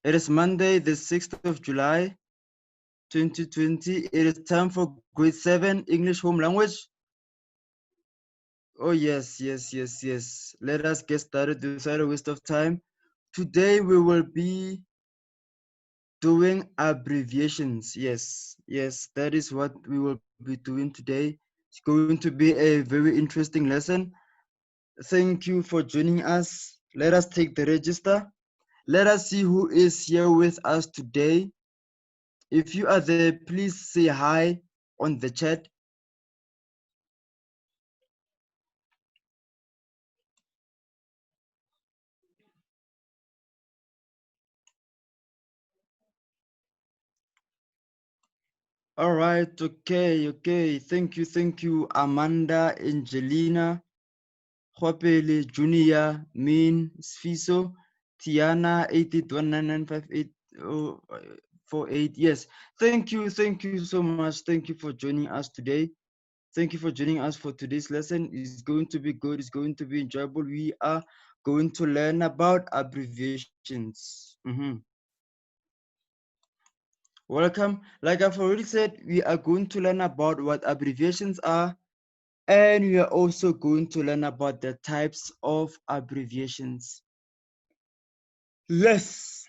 It is Monday, the 6th of July, 2020. It is time for grade 7 English home language. Oh, yes. Let us get started without a waste of time. Today we will be doing abbreviations. Yes, that is what we will be doing today. It's going to be a very interesting lesson. Thank you for joining us. Let us take the register. Let us see who is here with us today. If you are there, please say hi on the chat. All right, okay. Thank you, Amanda, Angelina, Hwapele, Junior, Min, Sfiso, Tiana, 8819958048. Yes, thank you so much. Thank you for joining us today. Thank you for joining us for today's lesson. It's going to be good. It's going to be enjoyable. We are going to learn about abbreviations. Welcome. Like I've already said, we are going to learn about what abbreviations are, and we are also going to learn about the types of abbreviations. Yes.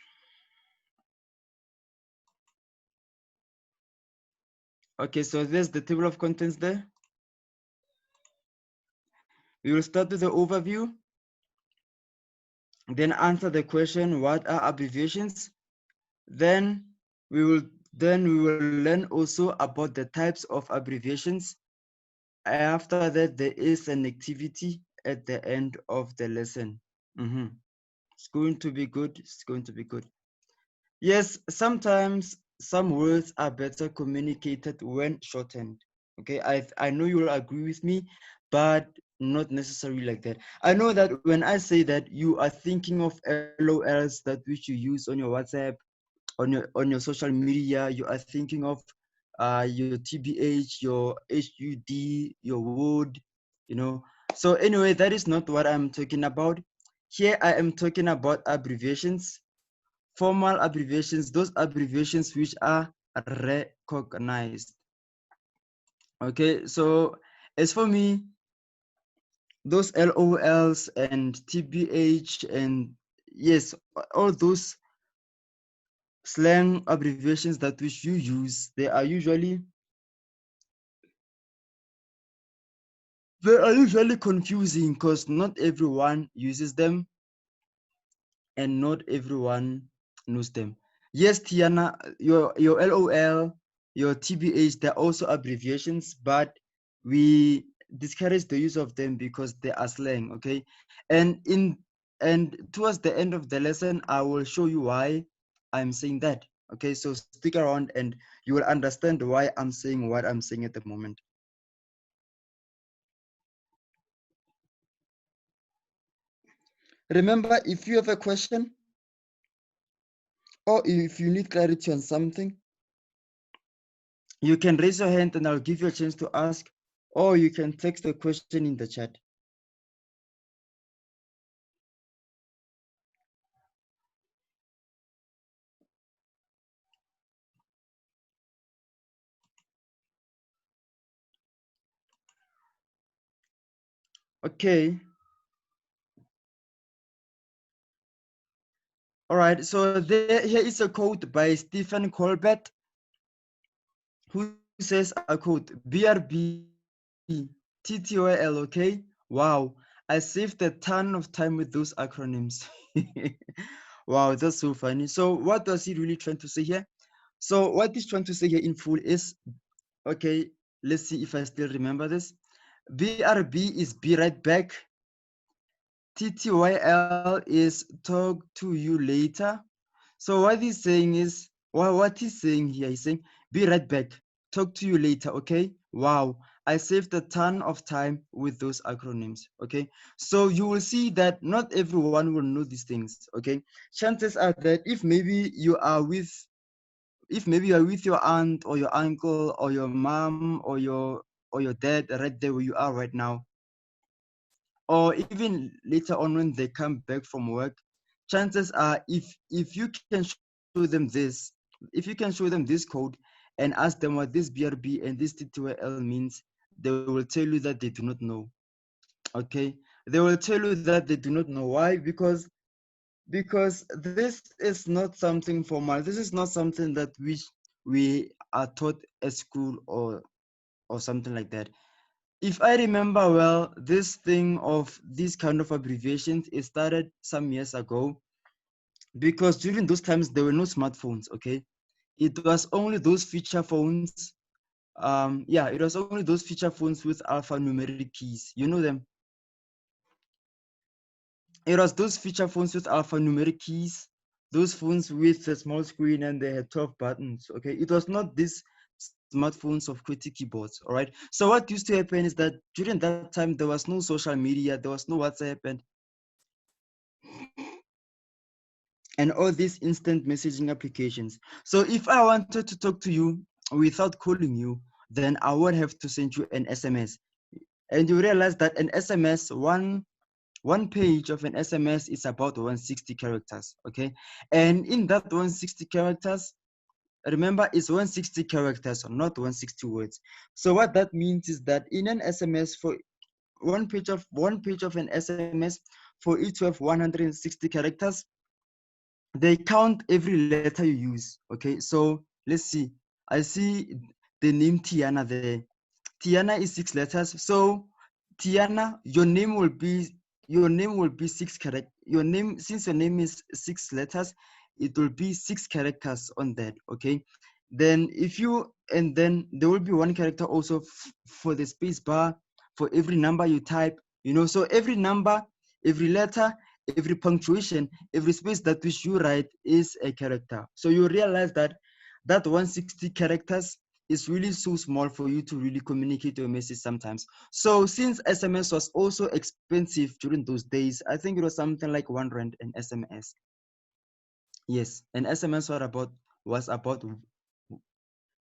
Okay, so there's the table of contents there. We will start with the overview, then answer the question, what are abbreviations? Then we will learn also about the types of abbreviations. After that, there is an activity at the end of the lesson. It's going to be good. It's going to be good. Yes, sometimes some words are better communicated when shortened. Okay, I know you will agree with me, but not necessarily like that. I know that when I say that, you are thinking of LOLs that which you use on your WhatsApp, on your social media. You are thinking of your TBH, your HUD, your wood, you know. So anyway, that is not what I'm talking about. Here I am talking about abbreviations, formal abbreviations, those abbreviations which are recognized. Okay, so as for me, those LOLs and TBH and yes, all those slang abbreviations that which you use, they are usually confusing because not everyone uses them and not everyone knows them. Yes, Tiana, your LOL, your TBH, they're also abbreviations, but we discourage the use of them because they are slang, okay? And towards the end of the lesson, I will show you why I'm saying that. Okay, so stick around and you will understand why I'm saying what I'm saying at the moment. Remember, if you have a question or if you need clarity on something, you can raise your hand and I'll give you a chance to ask, or you can text the question in the chat. Okay. All right. So here is a quote by Stephen Colbert, who says, I quote, BRB, TTOL, okay? Wow. I saved a ton of time with those acronyms. Wow, that's so funny. So what does he really trying to say here? So what he's trying to say here in full is, okay, let's see if I still remember this. BRB is be right back. TTYL is talk to you later. So what he's saying is, what he's saying here, he's saying, be right back. Talk to you later, okay? Wow, I saved a ton of time with those acronyms, okay? So you will see that not everyone will know these things, okay? Chances are that if maybe you are with your aunt or your uncle or your mom or your dad right there where you are right now, or even later on when they come back from work, chances are if you can show them this, if you can show them this code and ask them what this BRB and this TTYL means, they will tell you that they do not know. Okay, they will tell you that they do not know. Why? Because this is not something formal. This is not something that we are taught at school or something like that. If I remember well, this thing of these kind of abbreviations, it started some years ago, because during those times there were no smartphones. Okay, it was only those feature phones. Yeah, it was only those feature phones with alphanumeric keys. You know them. It was those feature phones with alphanumeric keys, those phones with a small screen and they had 12 buttons. Okay, it was not these smartphones of QWERTY keyboards. All right. So what used to happen is that during that time there was no social media, there was no WhatsApp and all these instant messaging applications. So if I wanted to talk to you without calling you, then I would have to send you an SMS. And you realize that an SMS, one page of an SMS is about 160 characters, okay? And in that 160 characters, remember it's 160 characters, not 160 words. So what that means is that in an SMS, for one page of an SMS, for each of 160 characters, they count every letter you use, okay? So let's see. I see the name Tiana there. Tiana is 6 letters. So Tiana, your name will be 6 characters. Your name, since your name is 6 letters, it will be 6 characters on that. Okay. Then and then there will be one character also for the space bar, for every number you type. So every number, every letter, every punctuation, every space that which you write is a character. So you realize that 160 characters is really so small for you to really communicate your message sometimes. So since SMS was also expensive during those days, I think it was something like 1 rand an SMS. Yes, an SMS was about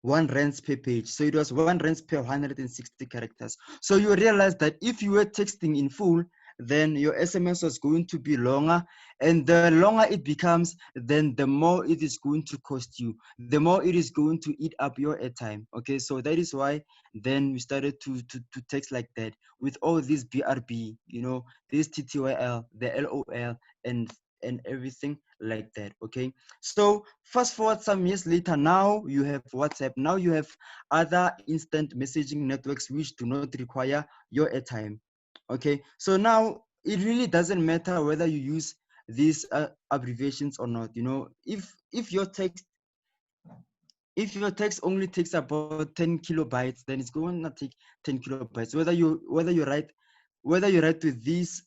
1 rand per page. So it was 1 rand per 160 characters. So you realize that if you were texting in full, then your SMS was going to be longer. And the longer it becomes, then the more it is going to cost you. The more it is going to eat up your airtime. Okay, so that is why then we started to text like that with all these BRB, this TTYL, the LOL, and everything like that. Okay, so fast forward some years later, now you have WhatsApp, now you have other instant messaging networks which do not require your airtime. Okay, so now it really doesn't matter whether you use these abbreviations or not. If your text only takes about 10 kilobytes, then it's going to take 10 kilobytes, whether you write with these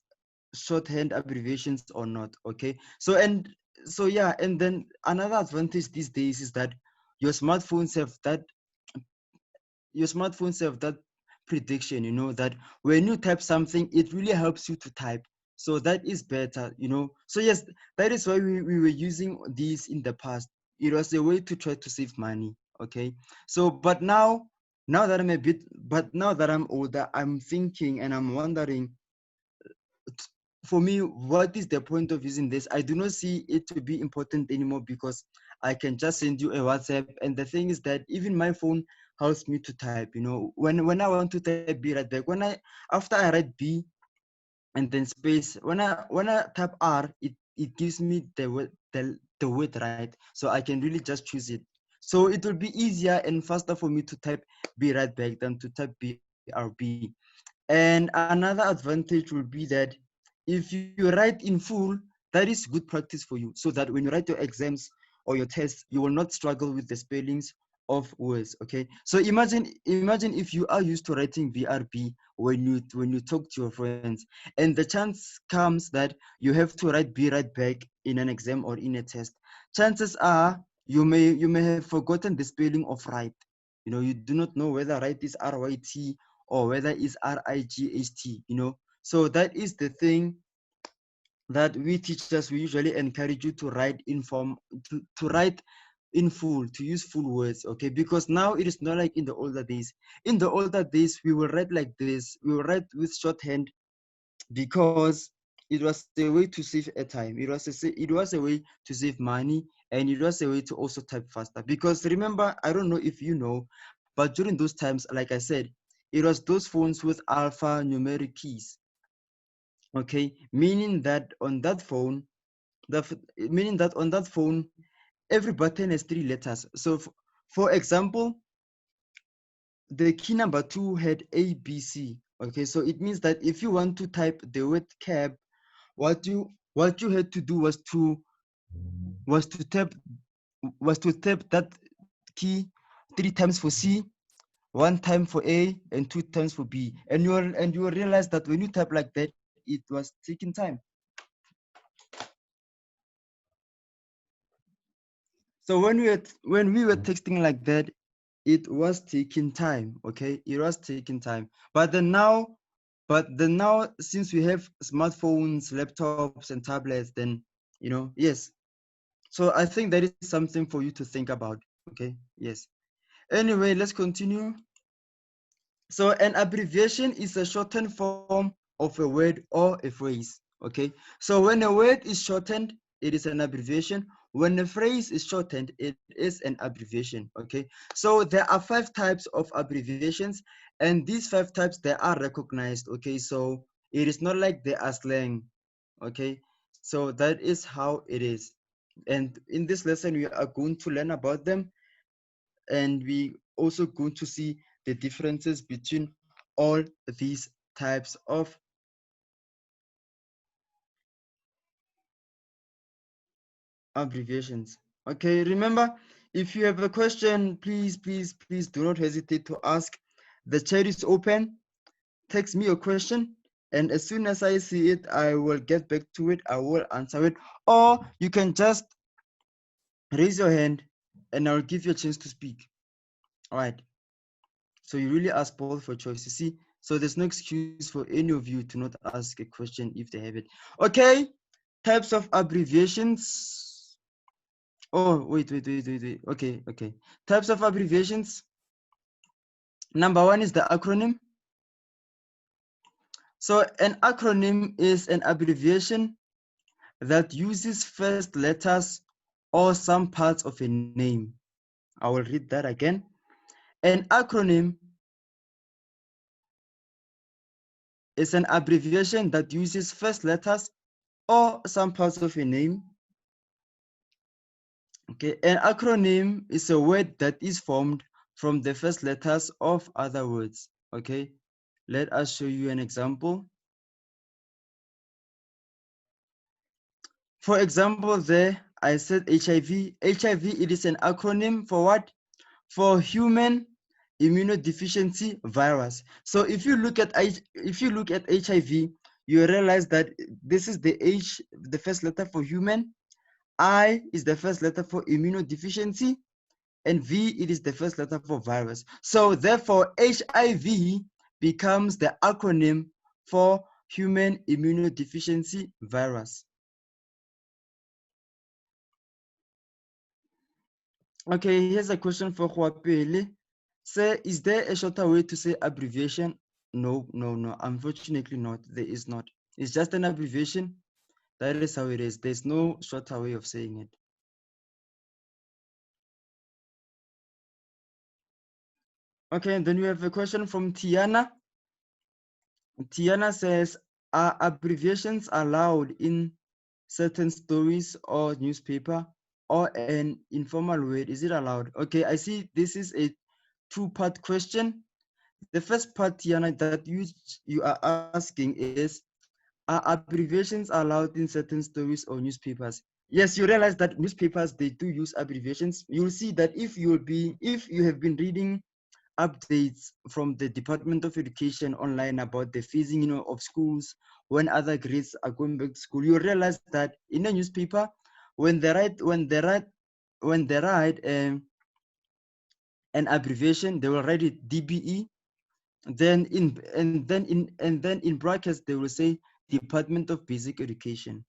shorthand abbreviations or not. Okay, so yeah, and then another advantage these days is that your smartphones have that prediction, that when you type something, it really helps you to type. So that is better. So yes, that is why we were using these in the past. It was a way to try to save money. Okay, so now that I'm older, I'm thinking and I'm wondering, for me, what is the point of using this? I do not see it to be important anymore, because I can just send you a WhatsApp. And the thing is that even my phone helps me to type. When I want to type B right back, after I write B and then space, when I type R, it gives me the word right. So I can really just choose it. So it will be easier and faster for me to type B right back than to type BRB. And another advantage will be that if you write in full, that is good practice for you, so that when you write your exams or your tests, you will not struggle with the spellings of words. Okay, so imagine if you are used to writing BRB when you talk to your friends, and the chance comes that you have to write B right back in an exam or in a test. Chances are you may have forgotten the spelling of right. You do not know whether right is RYT or whether it's RIGHT. So that is the thing that we teachers, we usually encourage you to write to write in full, to use full words. Okay, because now it is not like in the older days. In the older days, we will write like this, we will write with shorthand, because it was a way to save airtime. It was a way to save money, and it was a way to also type faster. Because remember, I don't know if you know, but during those times, like I said, it was those phones with alphanumeric keys. Okay, meaning that on that phone, every button has 3 letters. So, for example, the key number 2 had A, B, C. Okay, so it means that if you want to type the word cab, what you had to do was to tap that key 3 times for C, 1 time for A, and 2 times for B. And you will realize that when you type like that, it was taking time. So when we were texting like that, it was taking time. Okay, it was taking time. But then now, since we have smartphones, laptops, and tablets, then yes. So I think that is something for you to think about. Okay, yes. Anyway, let's continue. So an abbreviation is a shortened form of a word or a phrase. Okay, so when a word is shortened, it is an abbreviation. When a phrase is shortened, it is an abbreviation. Okay, so there are 5 types of abbreviations, and these 5 types, they are recognized. Okay, so it is not like they are slang. Okay, so that is how it is. And in this lesson, we are going to learn about them, and we also going to see the differences between all these types of abbreviations. Okay, remember, if you have a question, please do not hesitate to ask. The chat is open. Text me your question, and as soon as I see it, I will get back to it. I will answer it, or you can just raise your hand and I'll give you a chance to speak. All right, so you really ask both for choice. You see, so there's no excuse for any of you to not ask a question if they have it. Okay, types of abbreviations. Oh, wait. Okay. Types of abbreviations. Number 1 is the acronym. So an acronym is an abbreviation that uses first letters or some parts of a name. I will read that again. An acronym is an abbreviation that uses first letters or some parts of a name. Okay, an acronym is a word that is formed from the first letters of other words. Okay, let us show you an example. For example, there I said HIV. HIV, it is an acronym for what? For human immunodeficiency virus. So if you look at HIV, you realize that this is the H, the first letter for human. I is the first letter for immunodeficiency, and V, it is the first letter for virus. So therefore, HIV becomes the acronym for human immunodeficiency virus. Okay, here's a question for Huapele. Sir, is there a shorter way to say abbreviation? No. Unfortunately not. There is not. It's just an abbreviation. That is how it is. There's no shorter way of saying it. Okay, and then we have a question from Tiana. Tiana says, are abbreviations allowed in certain stories or newspaper, or an informal word? Is it allowed? Okay, I see this is a 2-part question. The first part, Tiana, that you are asking is, are abbreviations allowed in certain stories or newspapers? Yes, you realize that newspapers, they do use abbreviations. You'll see that if you have been reading updates from the Department of Education online about the phasing, of schools when other grades are going back to school, you realize that in a newspaper, when they write an abbreviation, they will write it DBE. Then in brackets they will say Department of Basic Education.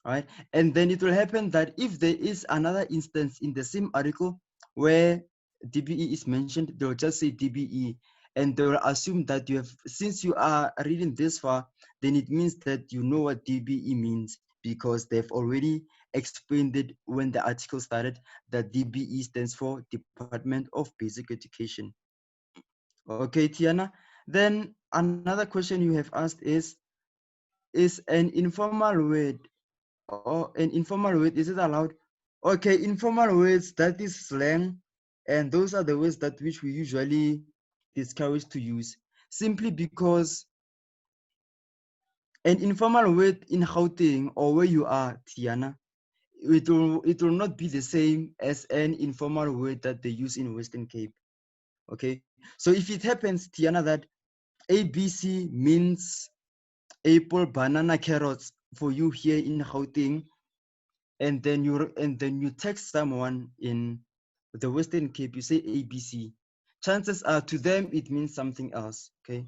All right, and then it will happen that if there is another instance in the same article where DBE is mentioned, they will just say DBE, and they will assume that since you are reading this far, then it means that you know what DBE means, because they've already explained it when the article started, that DBE stands for Department of Basic Education. Okay, Tiana. Then another question you have asked is an informal word, or an informal word, is it allowed? Okay, informal words, that is slang, and those are the words that which we usually discourage to use, simply because an informal word in Gauteng or where you are, Tiana, it will not be the same as an informal word that they use in Western Cape. Okay, so if it happens, Tiana, that ABC means apple, banana, carrots for you here in Gauteng, and then you text someone in the Western Cape, you say ABC, chances are to them it means something else. Okay,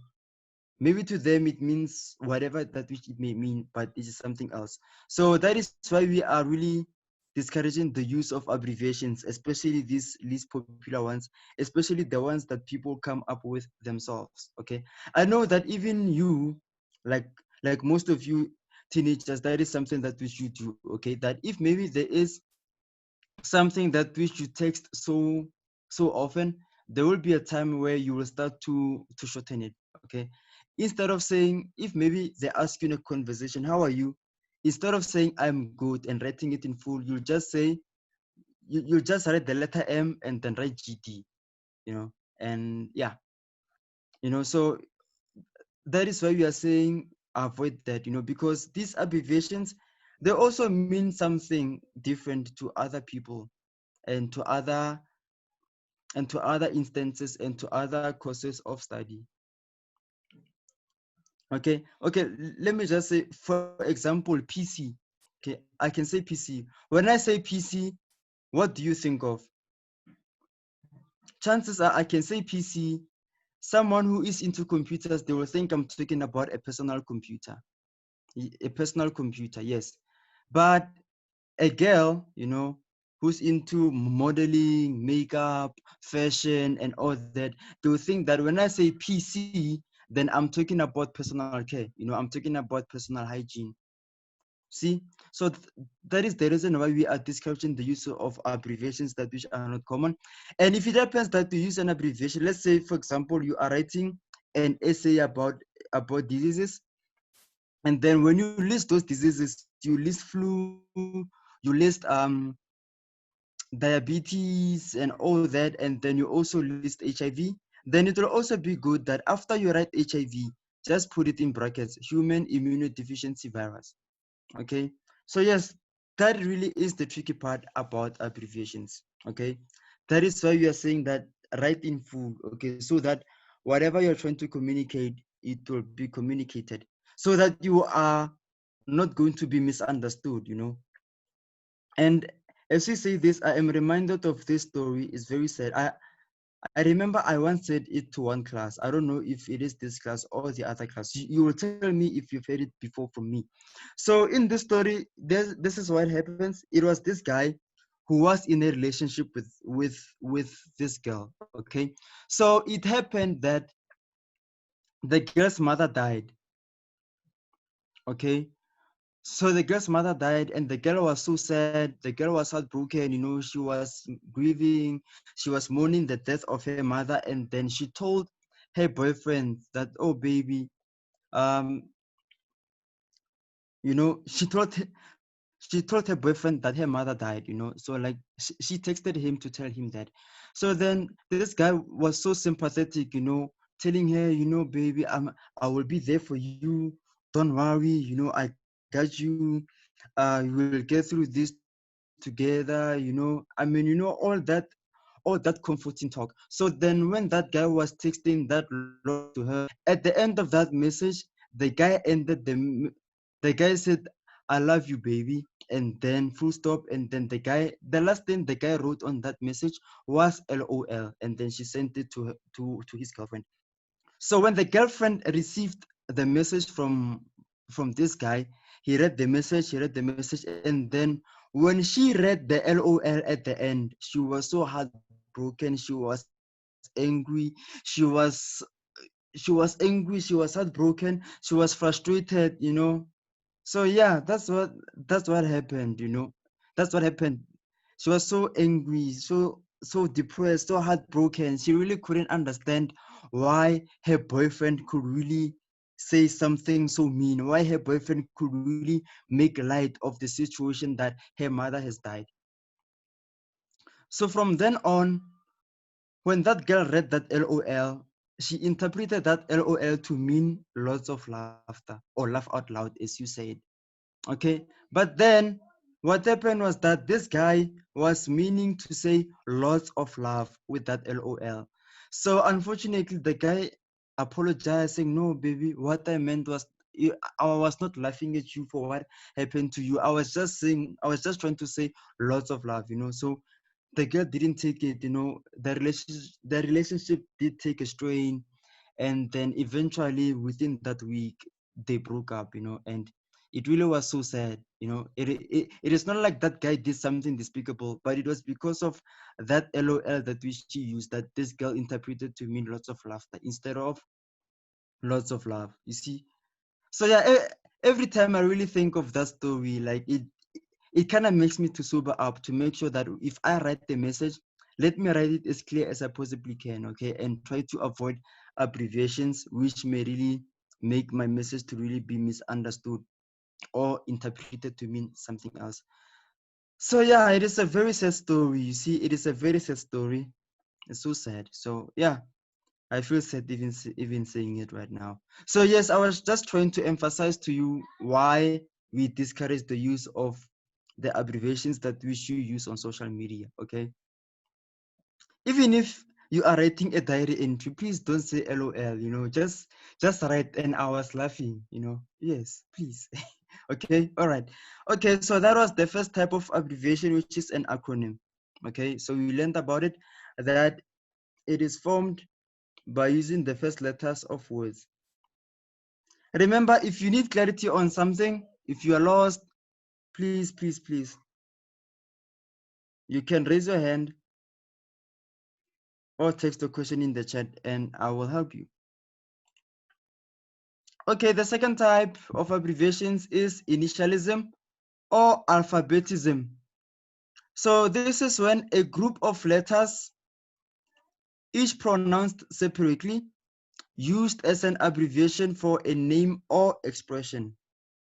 maybe to them it means whatever that which it may mean, but it is something else. So that is why we are really discouraging the use of abbreviations, especially these least popular ones, especially the ones that people come up with themselves. Okay, I know that even you, like most of you teenagers, that is something that we should do. Okay, that if maybe there is something that we should text so often, there will be a time where you will start to shorten it. Okay, instead of saying, if maybe they ask you in a conversation, how are you, instead of saying I'm good and writing it in full, you'll just say, you'll just write the letter M and then write GD, and yeah, so that is why we are saying avoid that, because these abbreviations, they also mean something different to other people, and to other instances, and to other courses of study. Okay, let me just say, for example, PC. Okay, I can say PC. When I say PC, what do you think of? Chances are I can say PC, someone who is into computers, they will think I'm talking about a personal computer. A personal computer, yes. But a girl, who's into modeling, makeup, fashion, and all that, they will think that when I say PC, then I'm talking about personal care. I'm talking about personal hygiene. See, so that is the reason why we are discouraging the use of abbreviations that which are not common. And if it happens that you use an abbreviation, let's say, for example, you are writing an essay about diseases, and then when you list those diseases, you list flu, you list diabetes and all that, and then you also list HIV, then it will also be good that after you write HIV, just put it in brackets, human immunodeficiency virus. Okay, so yes, that really is the tricky part about abbreviations. Okay, that is why we are saying that write in full. Okay, so that whatever you're trying to communicate, it will be communicated, so that you are not going to be misunderstood. And as we say this, I am reminded of this story. It's very sad. I remember I once said it to one class. I don't know if it is this class or the other class. You will tell me if you've heard it before from me. So in this story, this is what happens. It was this guy who was in a relationship with this girl. Okay, so it happened that the girl's mother died. Okay, so the girl's mother died, and the girl was so sad. The girl was heartbroken. She was grieving. She was mourning the death of her mother, and then she told her boyfriend that, oh baby, um, she told her boyfriend that her mother died. So like she texted him to tell him that. So then this guy was so sympathetic. Telling her, baby, I will be there for you. Don't worry. I got you. We will get through this together. All that comforting talk. So then when that guy was texting that long message to her, at the end of that message, the guy said, I love you, baby. And then full stop. And then the last thing the guy wrote on that message was LOL. And then she sent it to his girlfriend. So when the girlfriend received the message from this guy, he read the message, and then when she read the LOL at the end, she was so heartbroken, she was angry, she was she was angry, she was heartbroken, she was frustrated, So yeah, that's what happened, That's what happened. She was so angry, so depressed, so heartbroken. She really couldn't understand why her boyfriend could really say something so mean, why her boyfriend could really make light of the situation that her mother has died. So from then on, when that girl read that LOL, she interpreted that LOL to mean lots of laughter or laugh out loud, as you said. Okay, but then what happened was that this guy was meaning to say lots of love with that LOL. So unfortunately, the guy apologized, saying, "No, baby, what I meant was I was not laughing at you for what happened to you. I was just trying to say lots of love. So the girl didn't take it. The relationship did take a strain, and then eventually within that week they broke up. And it really was so sad. It is not like that guy did something despicable, but it was because of that LOL that she used that this girl interpreted to mean lots of laughter instead of lots of love, you see. So yeah, every time I really think of that story, like it kind of makes me to sober up, to make sure that if I write the message, let me write it as clear as I possibly can, okay, and try to avoid abbreviations which may really make my message to really be misunderstood or interpreted to mean something else. So yeah, it is a very sad story. You see, it is a very sad story. It's so sad. So yeah, I feel sad even saying it right now. So yes, I was just trying to emphasize to you why we discourage the use of the abbreviations that we should use on social media. Okay, even if you are writing a diary entry, please don't say LOL. Just write "and I was laughing." Yes, please. Okay, all right. Okay, so that was the first type of abbreviation, which is an acronym. Okay, so we learned about it, that it is formed by using the first letters of words. Remember, if you need clarity on something, if you are lost, please, please, please, you can raise your hand or text the question in the chat and I will help you. Okay, the second type of abbreviations is initialism or alphabetism. So this is when a group of letters, each pronounced separately, used as an abbreviation for a name or expression.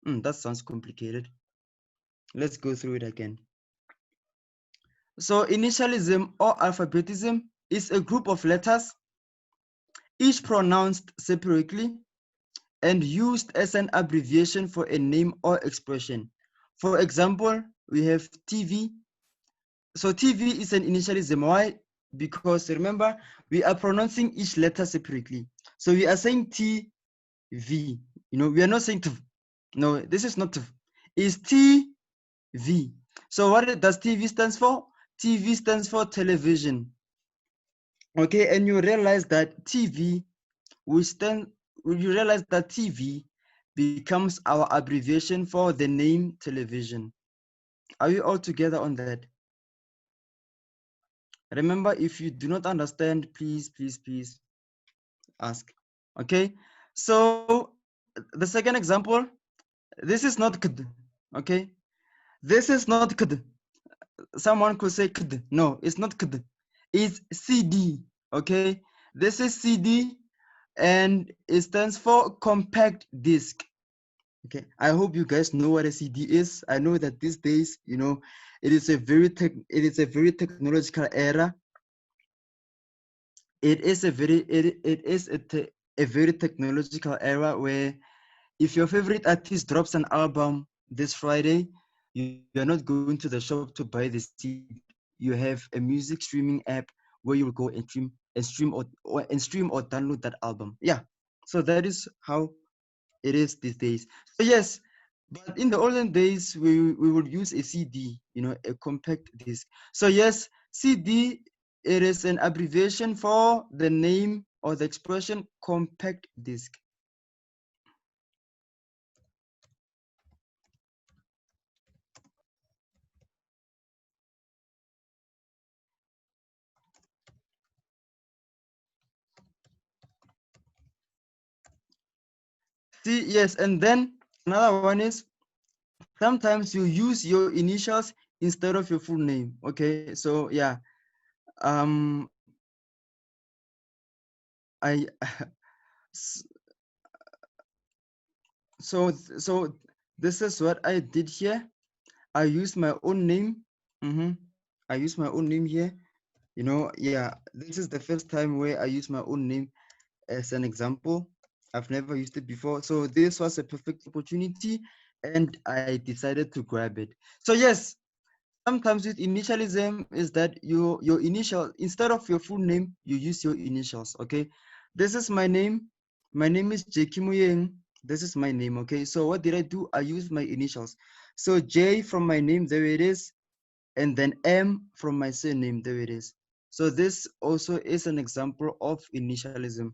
That sounds complicated. Let's go through it again. So initialism or alphabetism is a group of letters, each pronounced separately and used as an abbreviation for a name or expression. For example, we have TV. So TV is an initialism. Why? Because remember, we are pronouncing each letter separately. So we are saying TV. We are not saying TV. No, this is not TV. It's TV. So what does TV stands for? TV stands for television. Okay, and you realize that TV becomes our abbreviation for the name television. Are we all together on that? Remember, if you do not understand, please, please, please ask. Okay, so the second example, this is not kd. Okay, this is not kd. Someone could say kd. No, it's not kd. It's CD. Okay, this is CD and it stands for compact disc. Okay, I hope you guys know what a CD is. I know that these days, it is a very technological era. It is a very technological era where if your favorite artist drops an album this Friday, you're not going to the shop to buy the CD. You have a music streaming app where you'll go and stream or download that album. Yeah. So that is how it is these days. So yes, but in the olden days, we would use a CD, a compact disc. So yes, CD, it is an abbreviation for the name or the expression compact disc. See, yes, and then another one is sometimes you use your initials instead of your full name. Okay, so yeah, um, I so this is what I did here. I used my own name. Mm-hmm. I used my own name here. You know, yeah, this is the first time where I use my own name as an example. I've never used it before. So this was a perfect opportunity and I decided to grab it. So yes, sometimes with initialism is that your initial, instead of your full name, you use your initials, okay? This is my name. My name is Jeki Muyeng. This is my name, okay? So what did I do? I used my initials. So J from my name, there it is. And then M from my surname, there it is. So this also is an example of initialism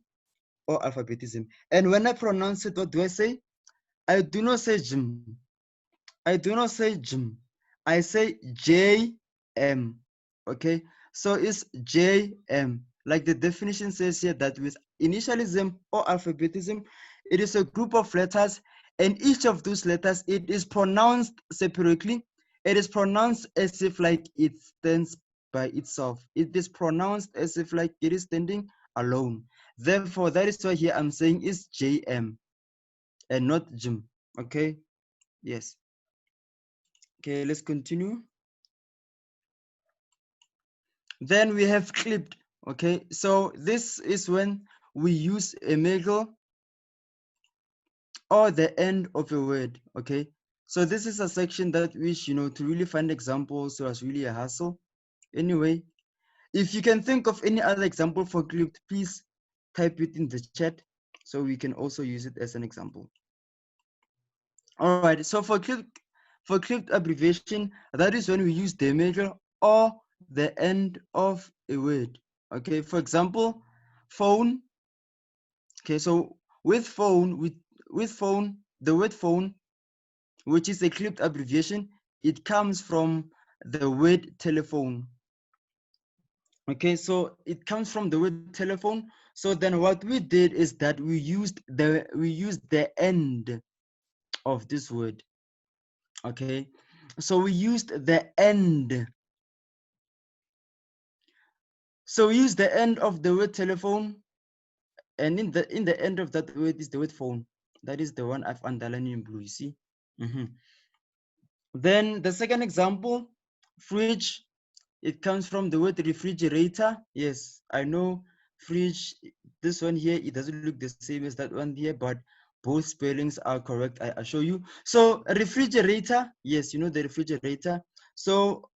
or alphabetism. And when I pronounce it, what do I say? I do not say Jim. I do not say Jim. I say JM. Okay, so it's JM. Like the definition says here that with initialism or alphabetism, it is a group of letters, and each of those letters, it is pronounced separately. It is pronounced as if like it stands by itself. It is pronounced as if like it is standing alone. Therefore, that is why here I'm saying is JM and not Jim. Okay, yes. Okay, let's continue. Then we have clipped. Okay, so this is when we use a middle or the end of a word. Okay, so this is a section that which, you know, to really find examples was really a hassle. Anyway, if you can think of any other example for clipped, please type it in the chat so we can also use it as an example. All right, so for clipped abbreviation, that is when we use the middle or the end of a word. Okay, for example, phone. Okay, so with phone, with phone, the word phone, which is a clipped abbreviation, it comes from the word telephone. Okay, so it comes from the word telephone. So then what we did is that we used the end of this word. Okay, so we used the end. So we use the end of the word telephone, and in the end of that word is the word phone. That is the one I've underlined in blue. You see. Then the second example, fridge. It comes from the word refrigerator. Yes, I know fridge. This one here, it doesn't look the same as that one here, but both spellings are correct. I assure you. So refrigerator. Yes, you know the refrigerator. So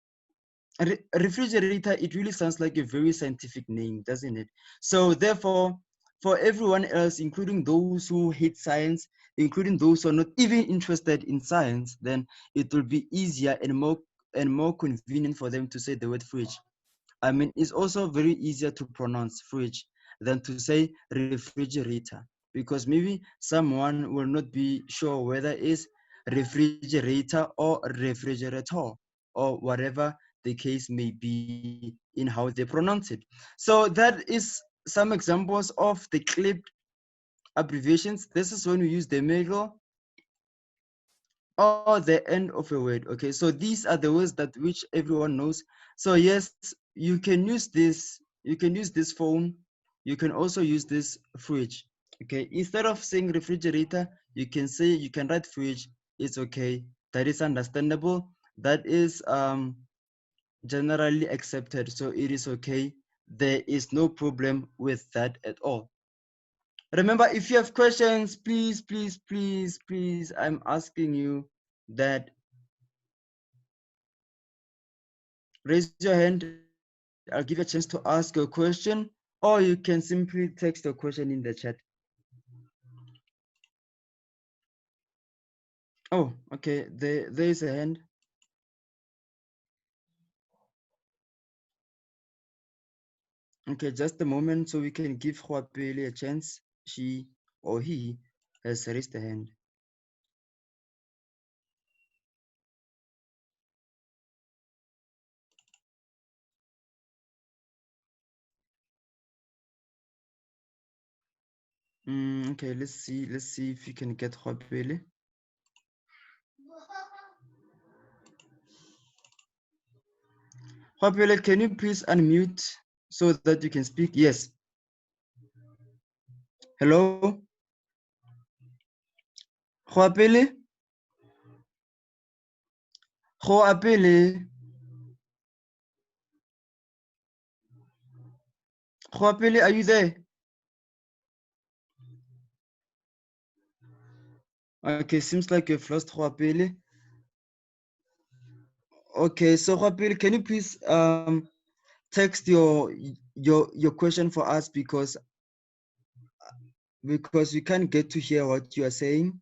refrigerator, it really sounds like a very scientific name, doesn't it? So therefore, for everyone else, including those who hate science, including those who are not even interested in science, then it will be easier and more convenient for them to say the word fridge. I mean, it's also very easier to pronounce fridge than to say refrigerator, because maybe someone will not be sure whether it's refrigerator or refrigerator or whatever the case may be in how they pronounce it. So that is some examples of the clipped abbreviations. This is when we use the middle or the end of a word. Okay, so these are the words that which everyone knows. So yes, you can use this phone, you can also use this fridge. Okay, instead of saying refrigerator, you can write fridge. It's okay, that is understandable, that is generally accepted, so it is okay. There is no problem with that at all. Remember, if you have questions, please, please, please, please, I'm asking you that raise your hand. I'll give you a chance to ask your question, or you can simply text your question in the chat. Oh, okay, there is a hand. Okay, just a moment so we can give Huapele a chance. She or he has raised a hand. Okay, let's see if we can get Hopele. Hopele, can you please unmute so that you can speak? Yes. Hello? Hopele? Hopele? Hopele, are you there? Okay, seems like you've lost Hopele. Okay, so Hopele, can you please text your question for us because we can't get to hear what you are saying.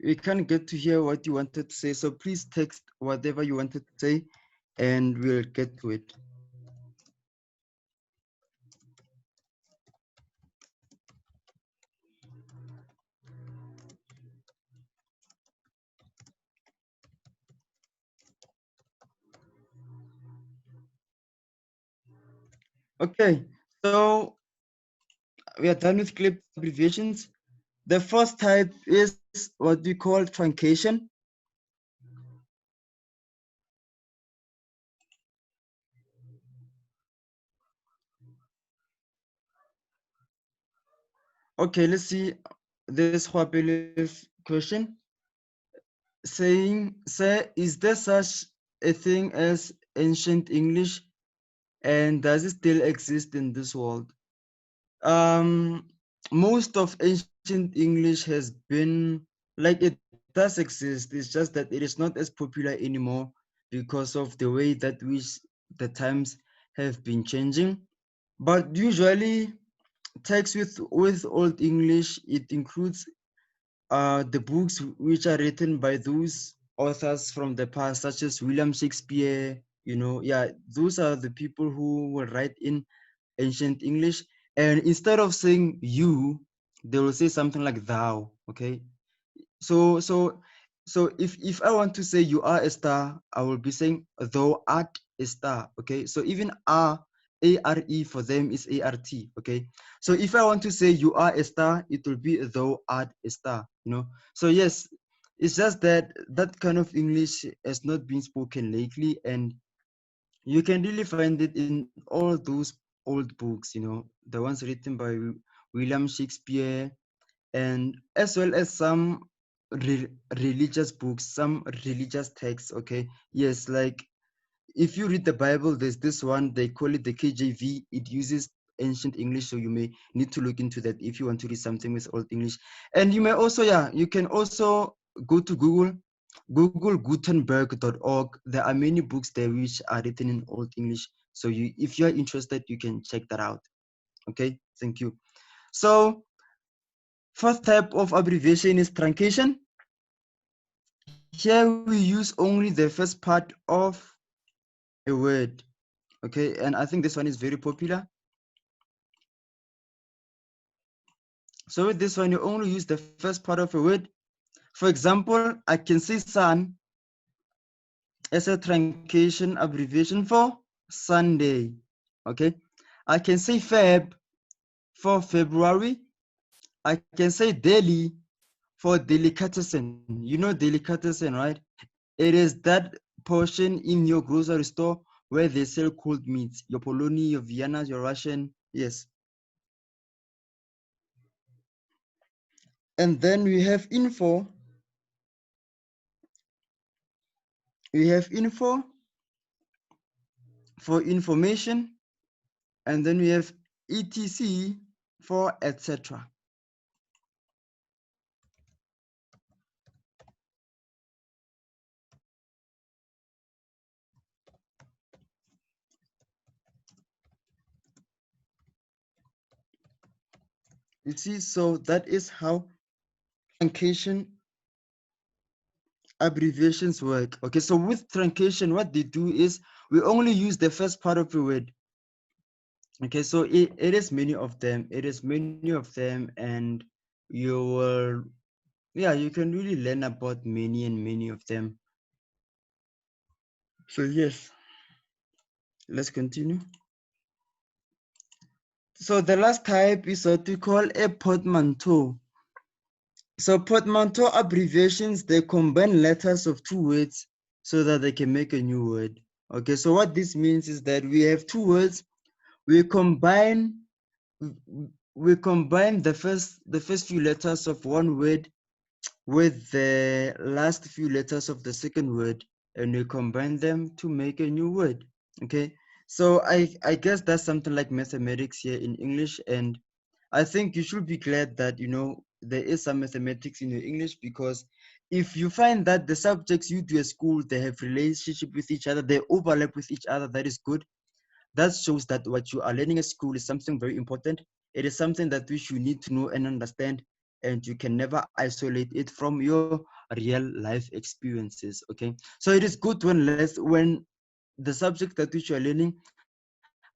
We can't get to hear what you wanted to say, so please text whatever you wanted to say and we'll get to it. Okay, so we are done with clip abbreviations. The first type is what we call truncation. Okay, let's see this Hwapele's question. Say, is there such a thing as ancient English, and does it still exist in this world? Most of ancient English has been like it does exist. It's just that it is not as popular anymore because of the way that which the times have been changing. But usually text with Old English, it includes the books which are written by those authors from the past, such as William Shakespeare, yeah, those are the people who will write in ancient English. And instead of saying you, they will say something like thou, okay? So if I want to say you are a star, I will be saying thou art a star, okay? So even A-R-E for them is A-R-T, okay? So if I want to say you are a star, it will be thou art a star, So yes, it's just that that kind of English has not been spoken lately, and you can really find it in all those old books, the ones written by William Shakespeare, and as well as some religious books, some religious texts, okay? Yes, like if you read the Bible, there's this one, they call it the KJV. It uses ancient English, so you may need to look into that if you want to read something with Old English. And you may also, you can also go to Google Gutenberg.org. There are many books there which are written in Old English. So if you're interested, you can check that out. Okay, thank you. So first type of abbreviation is truncation. Here we use only the first part of a word. Okay, and I think this one is very popular. So with this one, you only use the first part of a word. For example, I can say sun as a truncation abbreviation for Sunday. Okay, I can say Feb for February. I can say daily for delicatessen. You know delicatessen, right? It is that portion in your grocery store where they sell cold meats. Your Poloni, your Vienna, your Russian. Yes. And then we have info. We have info for information. And then we have etc for etc. You see, so that is how truncation abbreviations work. Okay, so with truncation, what they do is we only use the first part of the word. Okay, so it is many of them. It is many of them, and you will, you can really learn about many and many of them. So yes. Let's continue. So the last type is what we call a portmanteau. So portmanteau abbreviations, they combine letters of two words so that they can make a new word. Okay, so what this means is that we have two words, we combine the first few letters of one word with the last few letters of the second word, and we combine them to make a new word. Okay, so I guess that's something like mathematics here in English, and I think you should be glad that there is some mathematics in your English, because if you find that the subjects you do at school, they have relationship with each other, they overlap with each other, that is good. That shows that what you are learning at school is something very important. It is something that which you need to know and understand, and you can never isolate it from your real life experiences. Okay, so it is good when the subjects that which you are learning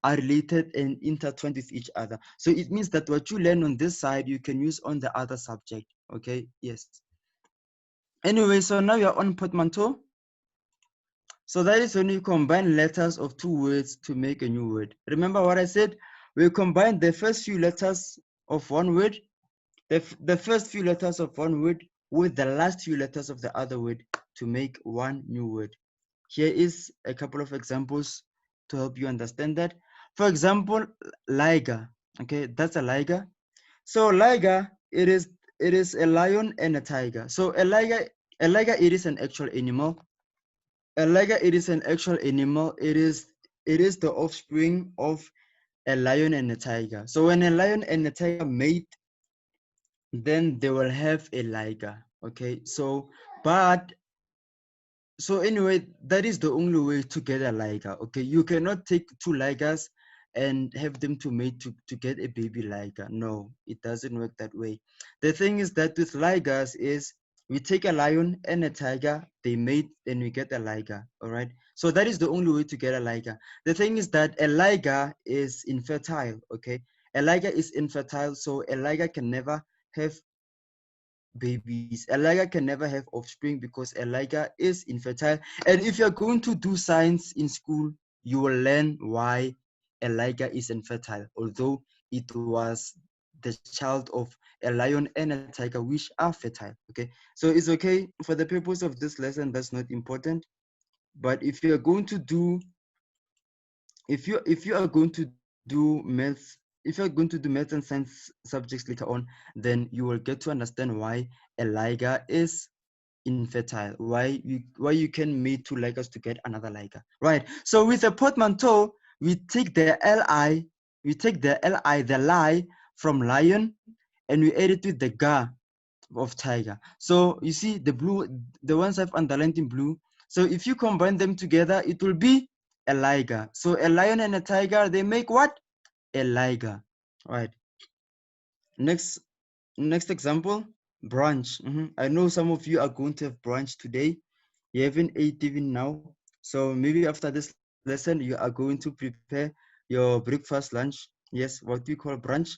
are related and intertwined with each other. So it means that what you learn on this side you can use on the other subject. Okay, yes. Anyway, so now you're on portmanteau. So that is when you combine letters of two words to make a new word. Remember what I said? We combine the first few letters of one word, the first few letters of one word with the last few letters of the other word to make one new word. Here is a couple of examples to help you understand that. For example, liger. Okay, that's a liger. So liger, it is a lion and a tiger. So a liger, it is an actual animal. A liger, it is an actual animal. It is the offspring of a lion and a tiger. So when a lion and a tiger mate, then they will have a liger. Okay, but so anyway, that is the only way to get a liger. Okay, you cannot take two ligers and have them to mate to get a baby liger. No, it doesn't work that way. The thing is that with ligers is we take a lion and a tiger, they mate, and we get a liger. All right, so that is the only way to get a liger. The thing is that a liger is infertile. Okay, a liger is infertile, so a liger can never have babies. A liger can never have offspring because a liger is infertile. And if you're going to do science in school, you will learn why a liger is infertile, although it was the child of a lion and a tiger, which are fertile. Okay, so it's okay for the purpose of this lesson. That's not important. But if you're going to do, if you are going to do maths, if you're going to do maths and science subjects later on, then you will get to understand why a liger is infertile, why you can mate two ligers to get another liger, right? So with a portmanteau, we take the li, the lie from lion, and we add it with the ga of tiger. So you see the ones I've underlined in blue. So if you combine them together, it will be a liger. So a lion and a tiger, they make what? A liger, right? Next example, brunch. I know some of you are going to have brunch today. You haven't ate even now. So maybe after this lesson, you are going to prepare your breakfast, lunch. Yes, what we call brunch.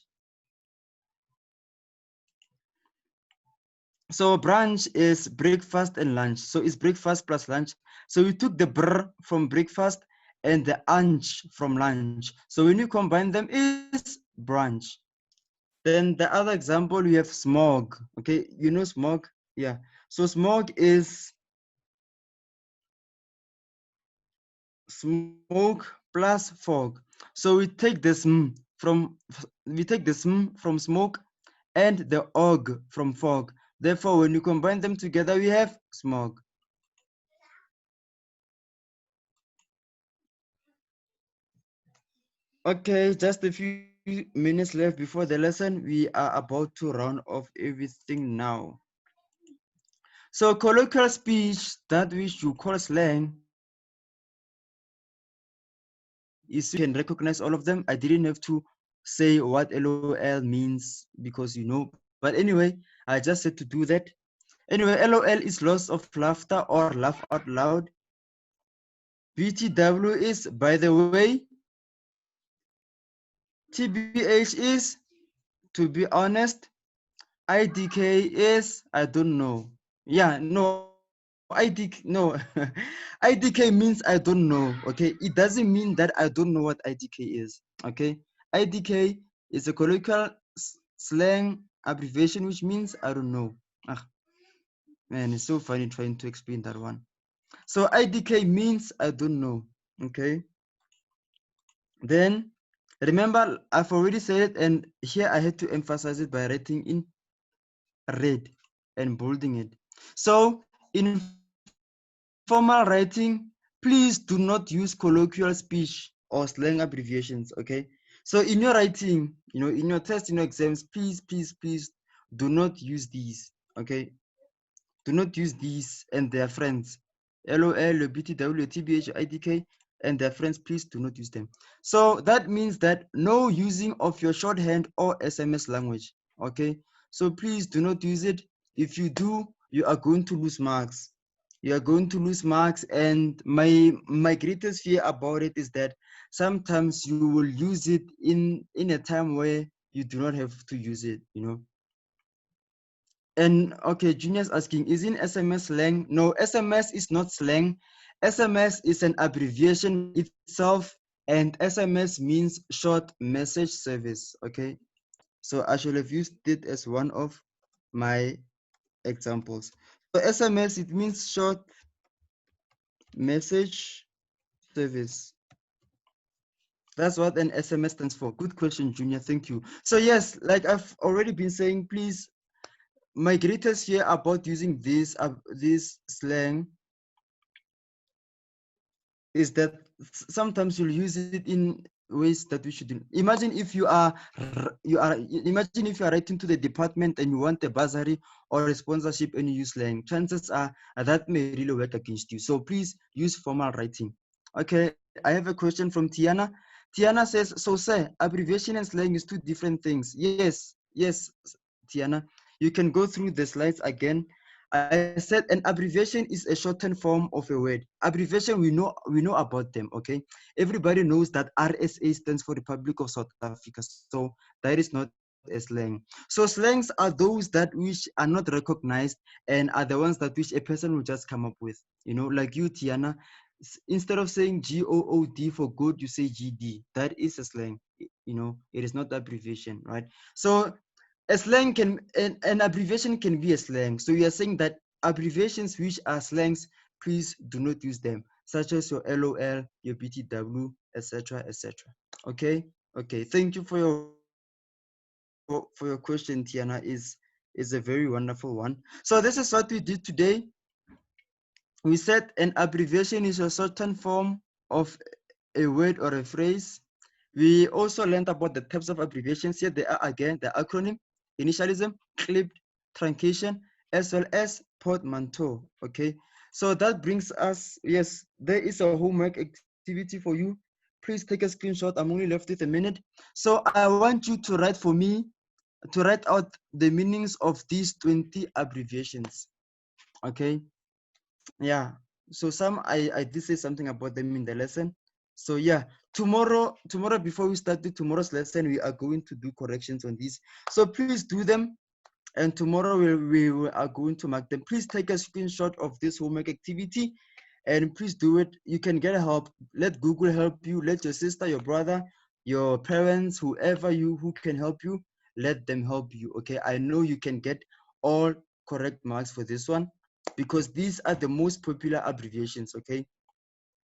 So brunch is breakfast and lunch. So it's breakfast plus lunch. So we took the br from breakfast and the anch from lunch. So when you combine them is brunch. Then the other example, we have smog. Okay, you know smog? Yeah. So smog is smoke plus fog. So we take the sm from smoke and the og from fog. Therefore, when you combine them together, we have smog. Okay, just a few minutes left before the lesson. We are about to round off everything now. So colloquial speech, that which you call slang, is you can recognize all of them. I didn't have to say what LOL means because you know, but anyway, I just said to do that. Anyway, LOL is loss of laughter or laugh out loud. BTW is by the way. TBH is to be honest. IDK is I don't know. Yeah, no, I don't know. no, IDK means I don't know, okay? It doesn't mean that I don't know what IDK is, okay? IDK is a colloquial slang abbreviation, which means I don't know. Ah, man, it's so funny trying to explain that one. So IDK means I don't know, okay? Then remember, I've already said it, and here I had to emphasize it by writing in red and bolding it. So in formal writing, please do not use colloquial speech or slang abbreviations, okay? So in your writing, in your test, in your exams, please do not use these, okay? Do not use these and their friends. LOL, BTW, TBH, IDK, and their friends, please do not use them. So that means that no using of your shorthand or SMS language, okay? So please do not use it. If you do, you are going to lose marks. You are going to lose marks, and my greatest fear about it is that sometimes you will use it in a time where you do not have to use it, you know. And okay, Junior's asking, is in SMS slang? No, SMS is not slang. SMS is an abbreviation by itself, and SMS means short message service, okay? So I should have used it as one of my examples. So SMS, it means short message service. That's what an SMS stands for. Good question, Junior. Thank you. So yes, like I've already been saying, please, my greatest fear about using this slang is that sometimes you'll use it in ways that we shouldn't. Imagine if imagine if you are writing to the department and you want a bursary or a sponsorship and you use slang. Chances are that may really work against you. So please use formal writing. Okay, I have a question from Tiana. Tiana says, so sir, abbreviation and slang is two different things. Yes, Tiana. You can go through the slides again. I said an abbreviation is a shortened form of a word. Abbreviation, we know about them, okay? Everybody knows that RSA stands for Republic of South Africa, so that is not a slang. So slangs are those that which are not recognized and are the ones that which a person will just come up with. You know, like you, Tiana, instead of saying GOOD for good, you say GD. That is a slang. You know, it is not abbreviation, right? So a slang can an abbreviation can be a slang. So we are saying that abbreviations which are slangs, please do not use them, such as your LOL, your BTW, etc., etc. Okay, okay. Thank you for your question, Tiana. Is a very wonderful one. So this is what we did today. We said an abbreviation is a certain form of a word or a phrase. We also learned about the types of abbreviations. Here they are again, the acronym, initialism, clipped, truncation, as well as portmanteau, okay? So that brings us, yes, there is a homework activity for you. Please take a screenshot. I'm only left with a minute. So I want you to write for me, to write out the meanings of these 20 abbreviations, okay? Yeah, so some I did say something about them in the lesson. So yeah, tomorrow before we start tomorrow's lesson, we are going to do corrections on these. So please do them, and tomorrow we are going to mark them. Please take a screenshot of this homework activity, and please do it. You can get help. Let Google help you. Let your sister, your brother, your parents, whoever who can help you, let them help you. Okay, I know you can get all correct marks for this one, because these are the most popular abbreviations. Okay,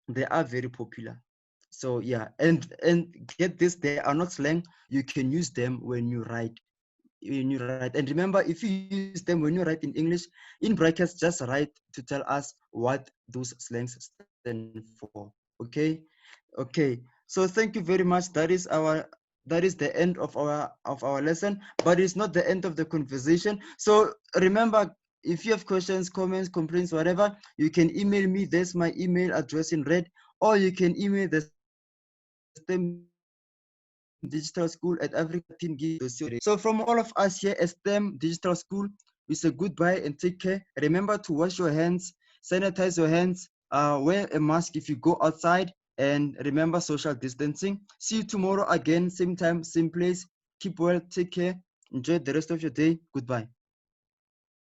they are very popular. So yeah, and get this, they are not slang. You can use them when you write. And remember, if you use them when you write in English, in brackets, just write to tell us what those slangs stand for. Okay, okay. So thank you very much. That is the end of our lesson, but it's not the end of the conversation. So remember, if you have questions, comments, complaints, whatever, you can email me. There's my email address in red, or you can email the STEM Digital School at africa13gig.co.za. So from all of us here at STEM Digital School, we say goodbye and take care. Remember to wash your hands, sanitize your hands, wear a mask if you go outside, and remember social distancing. See you tomorrow again, same time, same place. Keep well, take care, enjoy the rest of your day. Goodbye.